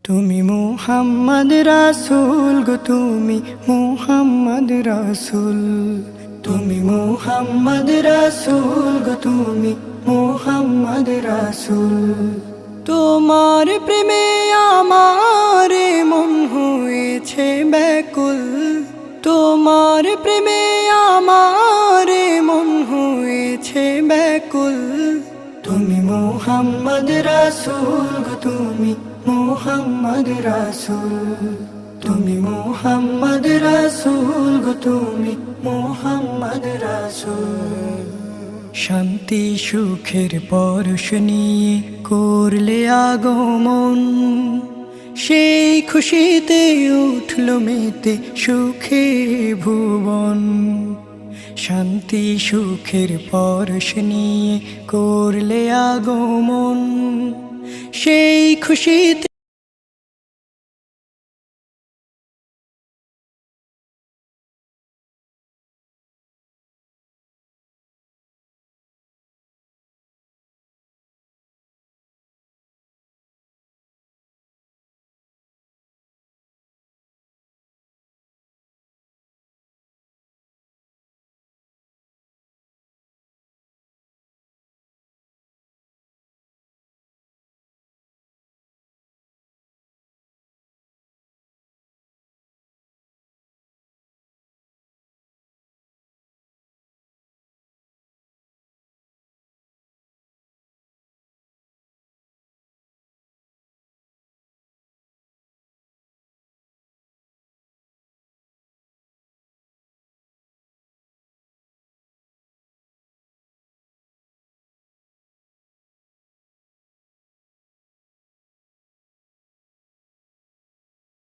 তুমি মুহাম্মদ রাসূল গো, তুমি মুহাম্মদ রাসূল। তুমি মুহাম্মদ রাসূল গো, তুমি মুহাম্মদ রাসূল। তোমার প্রেমে আমার মন হয়েছে ব্যাকুল। তোমার প্রেমে আমার মন হয়েছে ব্যাকুল। তুমি মুহাম্মদ রাসূল গো, তুমি মুহাম্মদ রাসূল। তুমি মুহাম্মদ রাসূল গো, তুমি মুহাম্মদ রাসূল। শান্তি সুখের পরশ নিয়ে করলে আগমন, সেই খুশিতে উঠল মেতে সুখে ভুবন। শান্তি সুখের পরশ নিয়ে করলে আগমন, সেই খুশিতে